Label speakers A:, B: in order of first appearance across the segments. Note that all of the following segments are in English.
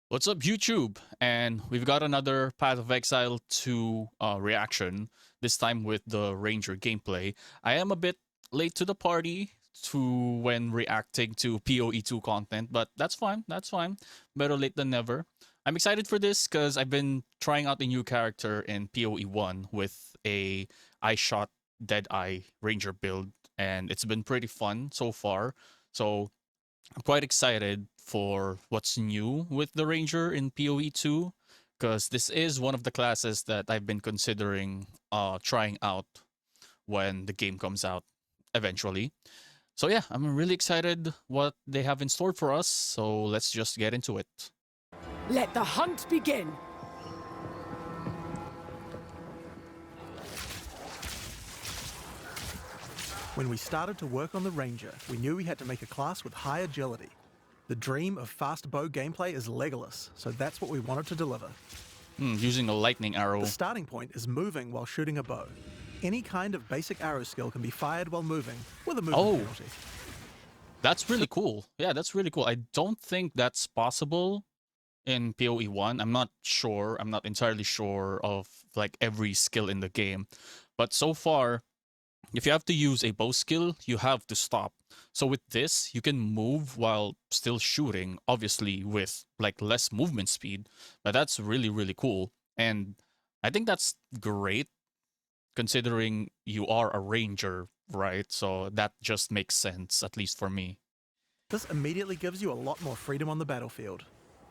A: What's up, YouTube? And we've got another Path of Exile 2 reaction, this time with the Ranger gameplay. I am a bit late to the party when reacting to POE 2 content, but that's fine, that's fine. Better late than never. I'm excited for this because I've been trying out a new character in POE 1 with a eye shot Deadeye Ranger build, and it's been pretty fun so far. So I'm quite excited for what's new with the Ranger in PoE 2 because this is one of the classes that I've been considering trying out when the game comes out eventually. So yeah, I'm really excited what they have in store for us, so let's just get into it.
B: Let the hunt begin!
C: When we started to work on the Ranger, we knew we had to make a class with high agility. The dream of fast bow gameplay is Legolas, so that's what we wanted to deliver.
A: Using a lightning arrow.
C: The starting point is moving while shooting a bow. Any kind of basic arrow skill can be fired while moving, with a movement penalty.
A: That's really cool. Yeah, that's really cool. I don't think that's possible in PoE 1. I'm not sure. I'm not entirely sure of like every skill in the game. But so far, if you have to use a bow skill, you have to stop. So with this, you can move while still shooting, obviously with like less movement speed. But that's really, really cool. And I think that's great considering you are a ranger, right? So that just makes sense, at least for me.
C: This immediately gives you a lot more freedom on the battlefield.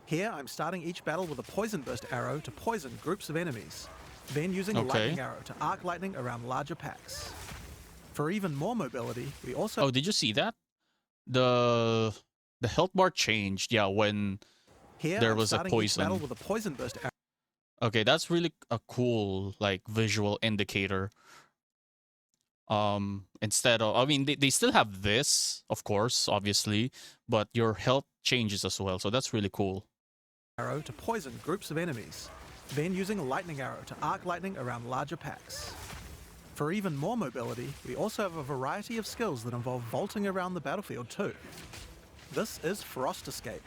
C: Here, I'm starting each battle with a poison burst arrow to poison groups of enemies, then using a lightning arrow to arc lightning around larger packs. For even more mobility, we also...
A: Oh, did you see that? The health bar changed, yeah, when there was a poison.
C: Battle with a poison burst arrow.
A: Okay, that's really a cool like visual indicator. Instead of, I mean, they still have this, of course, obviously, but your health changes as well, so that's really cool.
C: Arrow to poison groups of enemies, then using a lightning arrow to arc lightning around larger packs. For even more mobility, we also have a variety of skills that involve vaulting around the battlefield too. This is Frost Escape.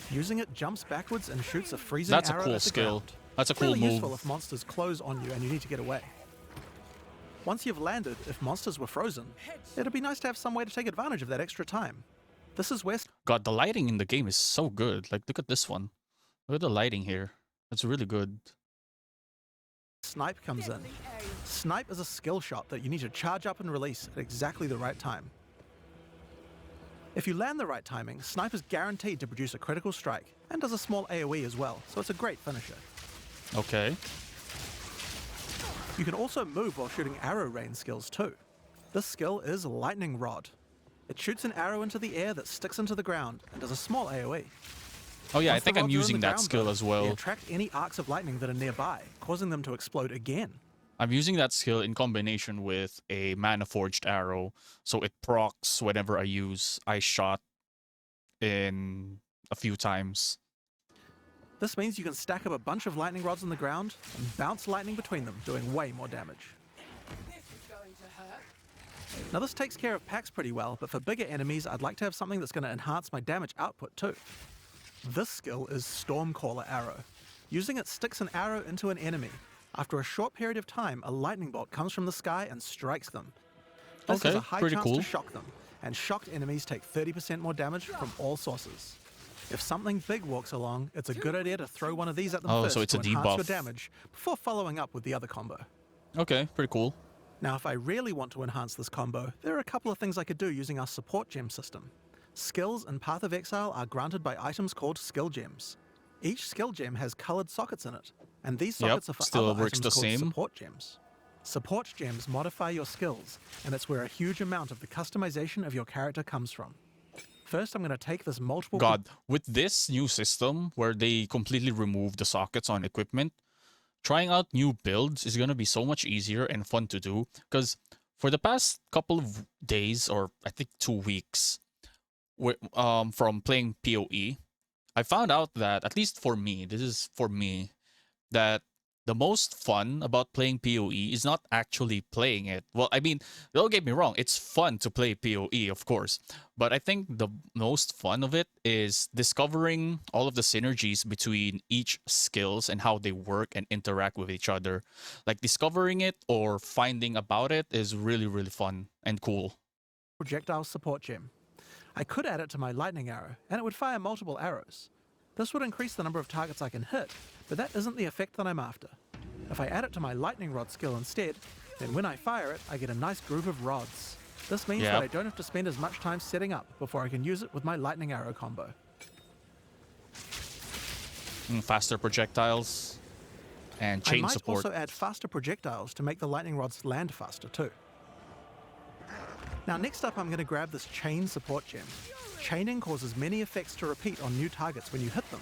C: Using it jumps backwards and shoots a freezing arrow at the ground.
A: That's a cool skill. That's a cool
C: move.
A: Really
C: useful if monsters close on you and you need to get away. Once you've landed, if monsters were frozen, it'd be nice to have some way to take advantage of that extra time. This is where...
A: God, the lighting in the game is so good. Like, look at this one. Look at the lighting here. It's really good.
C: Snipe comes in. Snipe is a skill shot that you need to charge up and release at exactly the right time. If you land the right timing, Snipe is guaranteed to produce a critical strike, and does a small AoE as well, so it's a great finisher.
A: Okay.
C: You can also move while shooting arrow rain skills too. This skill is Lightning Rod. It shoots an arrow into the air that sticks into the ground, and does a small AoE.
A: Oh yeah,
C: Once
A: I think I'm using that skill as well.
C: They attract any arcs of lightning that are nearby, causing them to explode again.
A: I'm using that skill in combination with a mana forged arrow, so it procs whenever I use Ice Shot in a few times.
C: This means you can stack up a bunch of lightning rods on the ground and bounce lightning between them, doing way more damage. Now this takes care of packs pretty well, but for bigger enemies I'd like to have something that's going to enhance my damage output too. This skill is Stormcaller Arrow. Using it sticks an arrow into an enemy. After a short period of time, a lightning bolt comes from the sky and strikes them. This has a high chance to shock them, and shocked enemies take 30% more damage from all sources. If something big walks along, it's a good idea to throw one of these at them first
A: so it's
C: to
A: a
C: enhance
A: debuff.
C: your damage before following up with the other combo.
A: Okay, pretty cool.
C: Now if I really want to enhance this combo, there are a couple of things I could do using our support gem system. Skills in Path of Exile are granted by items called skill gems. Each skill gem has coloured sockets in it, and these sockets are for other items called support gems. Support gems modify your skills, and it's where a huge amount of the customization of your character comes from. First, I'm going to take this multiple...
A: God, with this new system where they completely remove the sockets on equipment, trying out new builds is going to be so much easier and fun to do, because for the past couple of days, or I think 2 weeks, from playing PoE, I found out that, at least for me, this is for me, that the most fun about playing PoE is not actually playing it. Well, I mean, don't get me wrong, it's fun to play PoE, of course. But I think the most fun of it is discovering all of the synergies between each skills and how they work and interact with each other. Like discovering it or finding about it is really, really fun and cool.
C: Projectile support gem. I could add it to my lightning arrow, and it would fire multiple arrows. This would increase the number of targets I can hit, but that isn't the effect that I'm after. If I add it to my lightning rod skill instead, then when I fire it, I get a nice group of rods. This means that I don't have to spend as much time setting up before I can use it with my lightning arrow combo.
A: Faster projectiles and chain support.
C: I might also add faster projectiles to make the lightning rods land faster too. Now next up I'm going to grab this chain support gem. Chaining causes many effects to repeat on new targets when you hit them.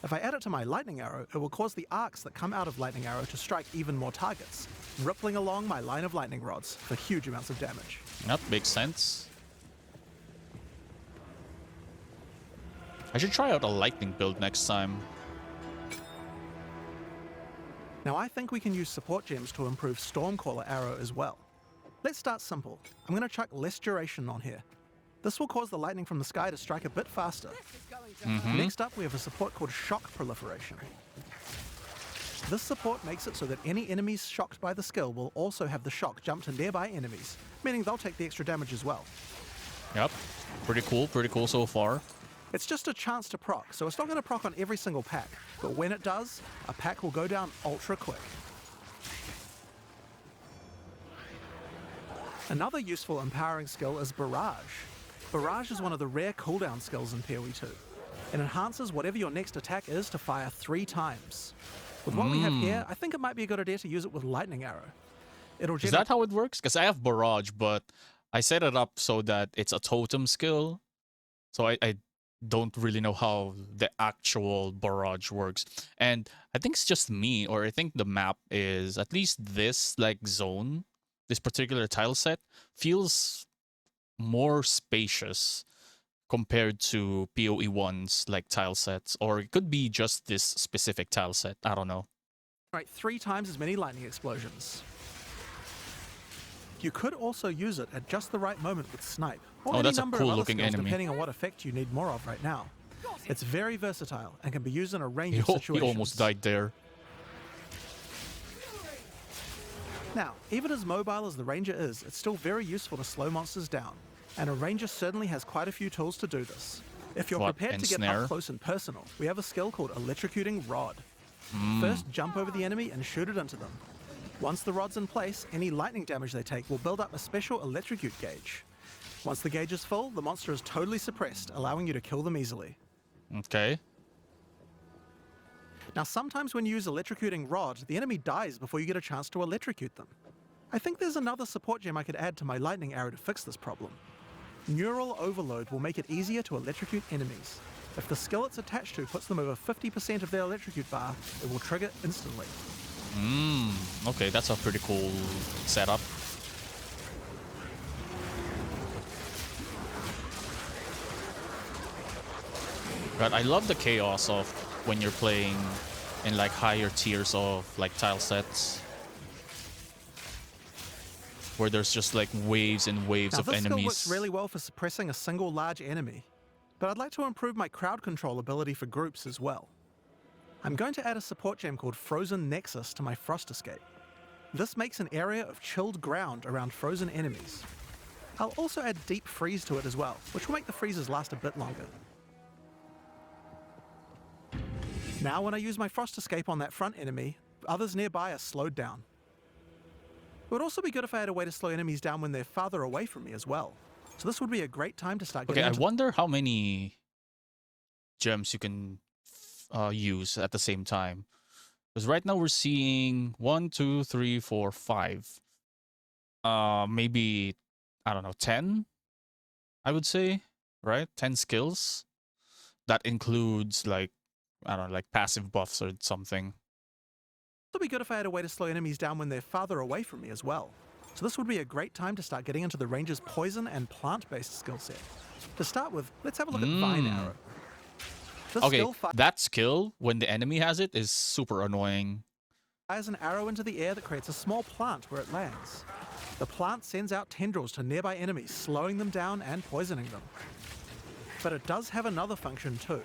C: If I add it to my lightning arrow, it will cause the arcs that come out of lightning arrow to strike even more targets, rippling along my line of lightning rods for huge amounts of damage.
A: That makes sense. I should try out a lightning build next time.
C: Now I think we can use support gems to improve Stormcaller arrow as well. Let's start simple. I'm going to chuck less duration on here. This will cause the lightning from the sky to strike a bit faster. Next up, we have a support called Shock Proliferation. This support makes it so that any enemies shocked by the skill will also have the shock jump to nearby enemies, meaning they'll take the extra damage as well.
A: Yep. Pretty cool so far.
C: It's just a chance to proc, so it's not going to proc on every single pack, but when it does, a pack will go down ultra quick. Another useful empowering skill is Barrage. Barrage is one of the rare cooldown skills in PoE 2. It enhances whatever your next attack is to fire 3 times. With what we have here, I think it might be a good idea to use it with Lightning Arrow.
A: Is that how it works? Because I have Barrage, but I set it up so that it's a totem skill. So I don't really know how the actual Barrage works. And I think it's just me, or I think the map is, at least this like zone, this particular tile set, feels more spacious compared to PoE 1's like tile sets, or it could be just this specific tile set. I don't know.
C: Right, 3 times as many lightning explosions. You could also use it at just the right moment with Snipe, or any
A: that's a
C: number
A: cool
C: of other
A: looking
C: skills,
A: enemy.
C: depending on what effect you need more of right now. It's very versatile and can be used in a range of
A: He
C: situations.
A: almost died there.
C: Now, even as mobile as the Ranger is, it's still very useful to slow monsters down, and a Ranger certainly has quite a few tools to do this. If you're prepared to get up close and personal, we have a skill called Electrocuting Rod. First, jump over the enemy and shoot it into them. Once the rod's in place, any lightning damage they take will build up a special electrocute gauge. Once the gauge is full, the monster is totally suppressed, allowing you to kill them easily.
A: Okay.
C: Now, sometimes when you use Electrocuting Rod, the enemy dies before you get a chance to electrocute them. I think there's another support gem I could add to my lightning arrow to fix this problem. Neural Overload will make it easier to electrocute enemies. If the skill it's attached to puts them over 50% of their electrocute bar, it will trigger instantly.
A: Okay, that's a pretty cool setup. But I love the chaos of when you're playing in like higher tiers of like tile sets, where there's just like waves and waves of
C: this
A: enemies.
C: Skill works really well for suppressing a single large enemy, but I'd like to improve my crowd control ability for groups as well. I'm going to add a support gem called Frozen Nexus to my Frost Escape. This makes an area of chilled ground around frozen enemies. I'll also add Deep Freeze to it as well, which will make the freezes last a bit longer. Now when I use my Frost Escape on that front enemy, others nearby are slowed down. It would also be good if I had a way to slow enemies down when they're farther away from me as well. So this would be a great time to start getting
A: Okay, I wonder how many gems you can use at the same time. Because right now we're seeing 1, 2, 3, 4, 5. Maybe, I don't know, 10? I would say, right? 10 skills. That includes like, I don't know, like passive buffs or something.
C: It would be good if I had a way to slow enemies down when they're farther away from me as well. So this would be a great time to start getting into the Ranger's poison and plant-based skill set. To start with, let's have a look at Vine Arrow. This
A: Okay,
C: skill
A: that skill, when the enemy has it, is super annoying.
C: Fires an arrow into the air that creates a small plant where it lands. The plant sends out tendrils to nearby enemies, slowing them down and poisoning them. But it does have another function too.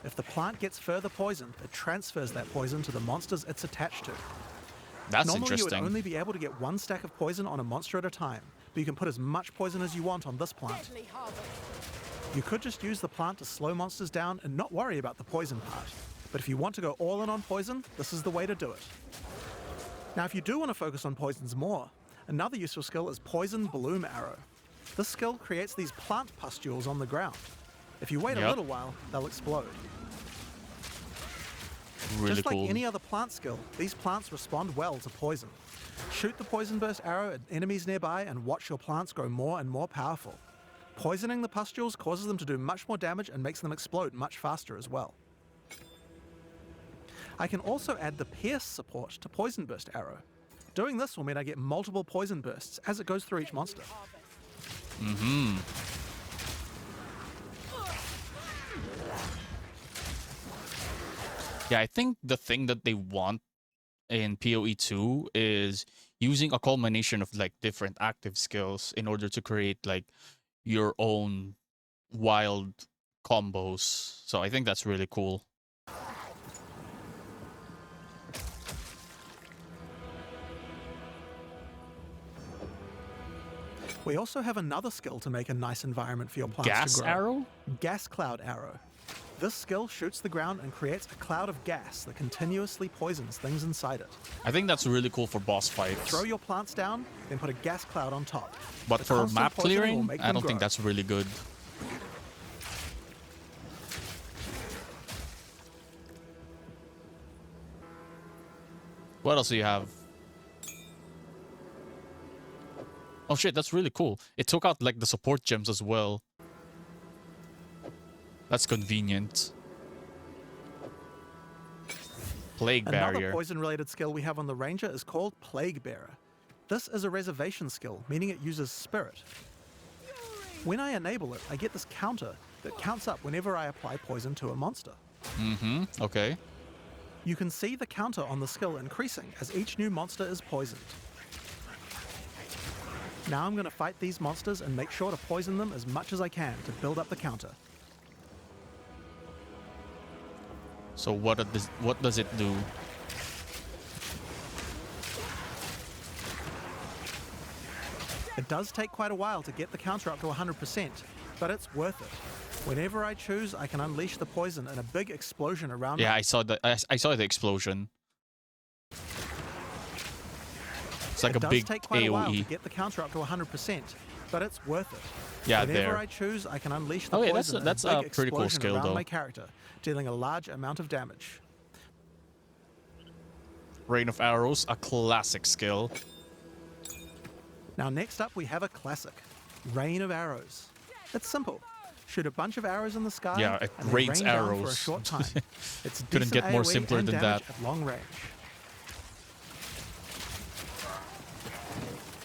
C: If the plant gets further poisoned, it transfers that poison to the monsters it's attached to.
A: That's
C: Normally
A: interesting.
C: you would only be able to get one stack of poison on a monster at a time, but you can put as much poison as you want on this plant.
B: Deadly harvest.
C: You could just use the plant to slow monsters down and not worry about the poison part. But if you want to go all in on poison, this is the way to do it. Now if you do want to focus on poisons more, another useful skill is Poison Bloom Arrow. This skill creates these plant pustules on the ground. If you wait a little while, they'll explode.
A: Really
C: Just like
A: cool.
C: any other plant skill, these plants respond well to poison. Shoot the Poison Burst arrow at enemies nearby and watch your plants grow more and more powerful. Poisoning the pustules causes them to do much more damage and makes them explode much faster as well. I can also add the Pierce support to Poison Burst arrow. Doing this will mean I get multiple poison bursts as it goes through each monster.
A: Yeah, I think the thing that they want in PoE 2 is using a culmination of like different active skills in order to create like your own wild combos. So I think that's really cool.
C: We also have another skill to make a nice environment for your plants
A: Gas
C: to grow.
A: arrow?
C: Gas Cloud Arrow. This skill shoots the ground and creates a cloud of gas that continuously poisons things inside it.
A: I think that's really cool for boss fights.
C: Throw your plants down, then put a gas cloud on top.
A: But
C: The
A: for
C: constant
A: map
C: poisoning will
A: clearing,
C: make
A: I
C: them
A: don't think
C: grow.
A: that's really good. What else do you have? Oh shit, that's really cool. It took out like the support gems as well. That's convenient. Plague
C: Another
A: barrier.
C: poison-related skill we have on the Ranger is called Plague Bearer. This is a reservation skill, meaning it uses Spirit. When I enable it, I get this counter that counts up whenever I apply poison to a monster.
A: Okay.
C: You can see the counter on the skill increasing as each new monster is poisoned. Now I'm going to fight these monsters and make sure to poison them as much as I can to build up the counter.
A: So what does it do?
C: It does take quite a while to get the counter up to 100%, but it's worth it. Whenever I choose, I can unleash the poison in a big explosion around
A: Yeah,
C: me.
A: I saw the explosion. It's like
C: It
A: a
C: does
A: big
C: take quite a while to
A: AoE.
C: get the counter up to 100%, but it's worth it.
A: Yeah,
C: Whenever
A: there.
C: I choose, I can unleash the
A: Oh, yeah,
C: poison
A: that's
C: in a
A: a
C: big
A: pretty cool
C: explosion
A: skill,
C: around
A: though.
C: my character, dealing a large amount of damage.
A: Rain of Arrows, a classic skill.
C: Now next up we have a classic, Rain of Arrows. It's simple. Shoot a bunch of arrows in the sky
A: Yeah, it
C: and then
A: rains
C: rain down for a
A: arrows.
C: short time. It's
A: Couldn't
C: decent
A: get more
C: AoE
A: simpler
C: and
A: than
C: damage
A: that.
C: at long range.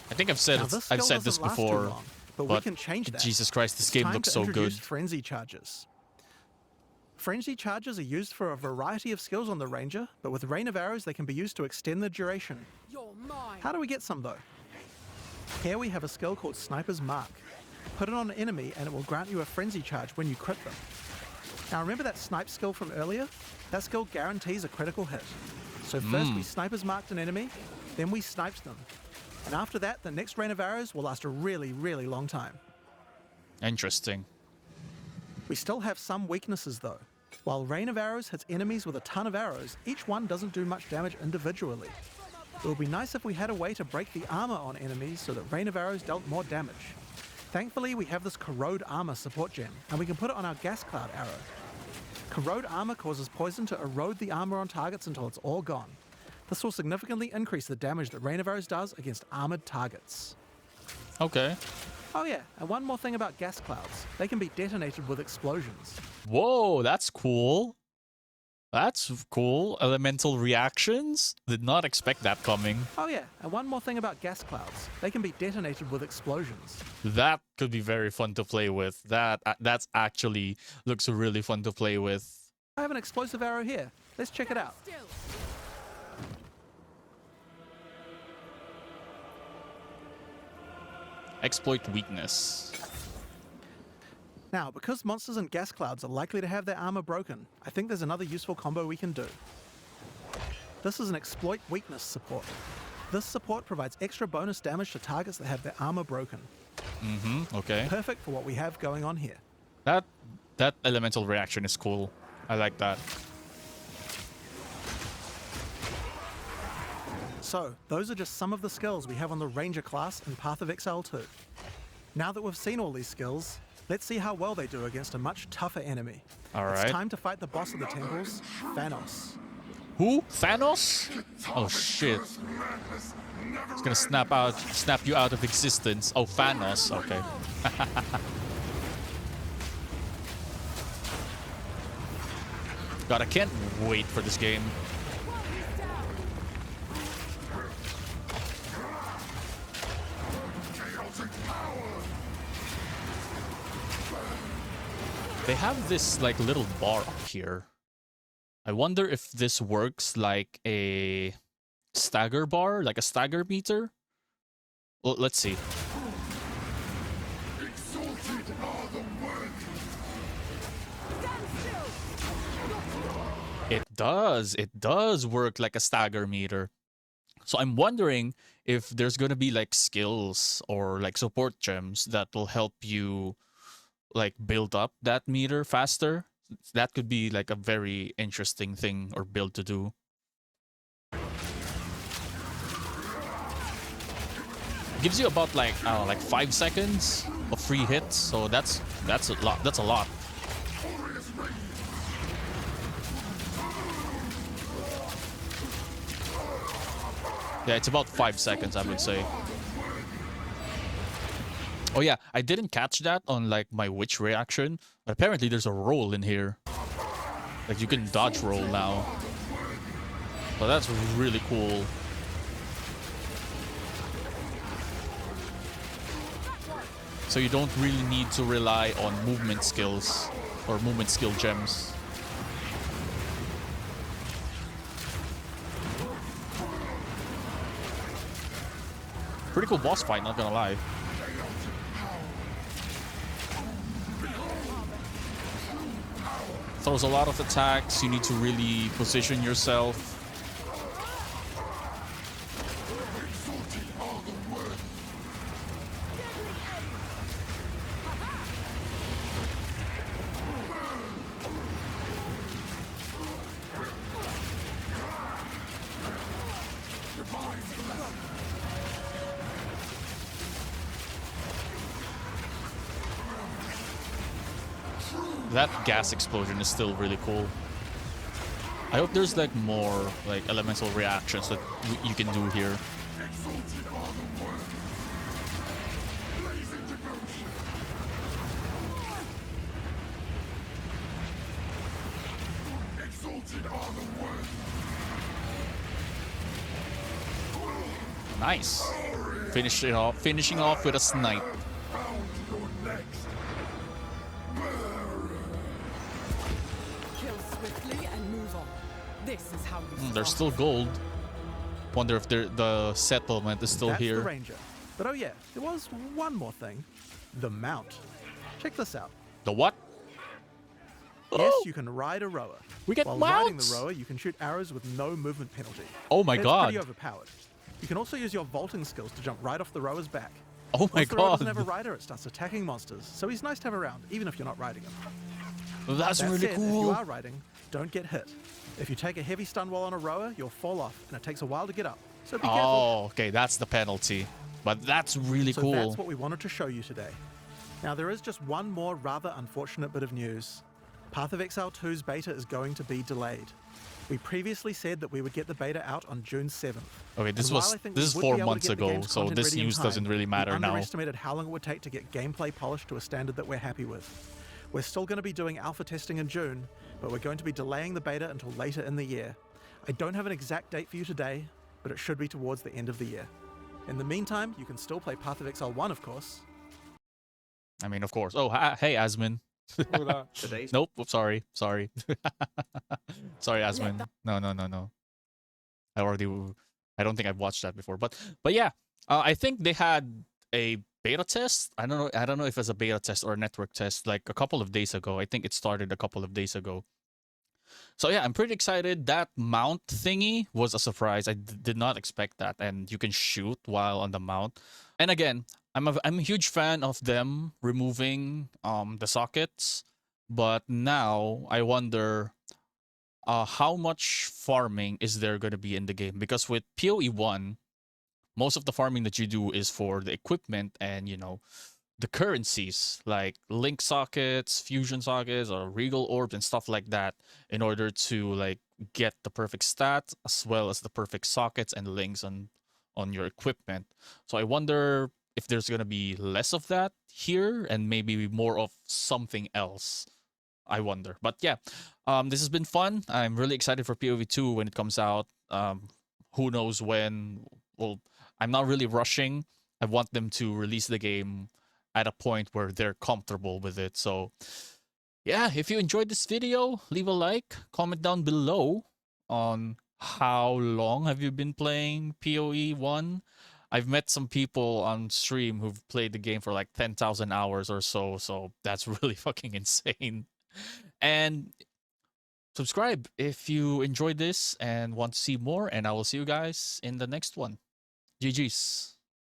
A: I think I've said
C: Now,
A: it,
C: this
A: I've
C: skill
A: said this
C: doesn't last too
A: before,
C: long, but we
A: but
C: can change that.
A: Jesus Christ, this
C: It's
A: game
C: time
A: looks
C: to
A: so good.
C: introduce Frenzy charges. Frenzy charges are used for a variety of skills on the Ranger, but with Rain of Arrows they can be used to extend the duration.
B: You're mine.
C: How do we get some though? Here we have a skill called Sniper's Mark. Put it on an enemy and it will grant you a frenzy charge when you crit them. Now remember that snipe skill from earlier? That skill guarantees a critical hit. So first we Sniper's Marked an enemy, then we sniped them. And after that, the next Rain of Arrows will last a really, really long time.
A: Interesting.
C: We still have some weaknesses though. While Rain of Arrows hits enemies with a ton of arrows, each one doesn't do much damage individually. It would be nice if we had a way to break the armor on enemies so that Rain of Arrows dealt more damage. Thankfully, we have this corrode armor support gem, and we can put it on our gas cloud arrow. Corrode armor causes poison to erode the armor on targets until it's all gone. This will significantly increase the damage that Rain of Arrows does against armored targets.
A: Okay.
C: Oh yeah, and one more thing about gas clouds. They can be detonated with explosions.
A: Whoa, that's cool. That's cool. Elemental reactions? Did not expect that coming.
C: Oh yeah, and one more thing about gas clouds. They can be detonated with explosions.
A: That could be very fun to play with. That's actually looks really fun to play with.
C: I have an explosive arrow here. Let's check it out.
B: Still.
A: Exploit weakness.
C: Now, because monsters and gas clouds are likely to have their armor broken, I think there's another useful combo we can do. This is an exploit weakness support. This support provides extra bonus damage to targets that have their armor broken.
A: Okay.
C: Perfect for what we have going on here.
A: That elemental reaction is cool. I like that.
C: So, those are just some of the skills we have on the Ranger class in Path of Exile 2. Now that we've seen all these skills, let's see how well they do against a much tougher enemy.
A: Alright.
C: It's time to fight the boss of the temples, Thanos.
A: Who? Thanos? Oh shit. It's gonna snap you out of existence. Oh, Thanos. Okay. God, I can't wait for this game. They have this like little bar up here. I wonder if this works like a stagger bar, like a stagger meter. Well, let's see. It does work like a stagger meter. So I'm wondering if there's gonna be like skills or like support gems that will help you like build up that meter faster. That could be like a very interesting thing or build to do. Gives you about like I don't know, like 5 seconds of free hits, so that's a lot. That's a lot. Yeah, it's about 5 seconds, I would say. Oh yeah, I didn't catch that on like my witch reaction, but apparently there's a roll in here. Like you can dodge roll now. So that's really cool. So you don't really need to rely on movement skills or movement skill gems. Pretty cool boss fight, not gonna lie. Throws a lot of attacks. You need to really position yourself. That gas explosion is still really cool. I hope there's like more like elemental reactions that you can do here. Nice. Finishing off with a snipe.
B: This is how we
A: There's still gold. Wonder if the settlement is still
C: That's
A: here.
C: the Ranger. But oh yeah, there was one more thing. The mount. Check this out.
A: The what?
C: Yes,
A: Oh,
C: you can ride a rower.
A: we get
C: While riding
A: mounts.
C: the rower, you can shoot arrows with no movement penalty.
A: Oh my
C: That's
A: god.
C: pretty overpowered. You can also use your vaulting skills to jump right off the rower's back.
A: Oh my
C: Once the rower doesn't
A: god.
C: have a rider, it starts attacking monsters, so he's nice to have around, even if you're not riding him.
A: That's
C: That
A: really
C: said, if you
A: cool.
C: are riding, don't get hit. If you take a heavy stun while on a rower, you'll fall off, and it takes a while to get up. So be careful.
A: Oh, okay, that's the penalty. But that's really
C: So
A: cool.
C: that's what we wanted to show you today. Now there is just one more rather unfortunate bit of news. Path of Exile 2's beta is going to be delayed. We previously said that we would get the beta out on June 7th.
A: Okay, this
C: And while
A: was
C: I think
A: this is
C: we would
A: 4
C: be able to
A: months
C: get the
A: ago,
C: game's
A: so
C: content
A: this
C: ready in
A: news
C: time,
A: doesn't really matter
C: we
A: now.
C: underestimated how long it would take to get gameplay polished to a standard that we're happy with. We're still going to be doing alpha testing in June, but we're going to be delaying the beta until later in the year. I don't have an exact date for you today, but it should be towards the end of the year. In the meantime, you can still play Path of Exile 1, of course.
A: I mean, of course. Oh, hey, Asmin.
D: Today's
A: Nope. Sorry. Sorry, Asmin. No. I don't think I've watched that before. But yeah, I think they had a beta test. I don't know. I don't know if it's a beta test or a network test. Like a couple of days ago, I think it started a couple of days ago. So yeah, I'm pretty excited. That mount thingy was a surprise. I did not expect that, and you can shoot while on the mount. And again, I'm a huge fan of them removing the sockets, but now I wonder how much farming is there going to be in the game, because with PoE 1, most of the farming that you do is for the equipment and the currencies like link sockets, fusion sockets, or regal orbs and stuff like that, in order to like get the perfect stats as well as the perfect sockets and links on your equipment. So I wonder if there's gonna be less of that here and maybe more of something else. I wonder. But yeah, this has been fun. I'm really excited for POV 2 when it comes out. Who knows when? Well, I'm not really rushing. I want them to release the game at a point where they're comfortable with it. So yeah, if you enjoyed this video, leave a like, comment down below on how long have you been playing PoE 1. I've met some people on stream who've played the game for like 10,000 hours or so that's really fucking insane. And subscribe if you enjoyed this and want to see more, and I will see you guys in the next one. GG's.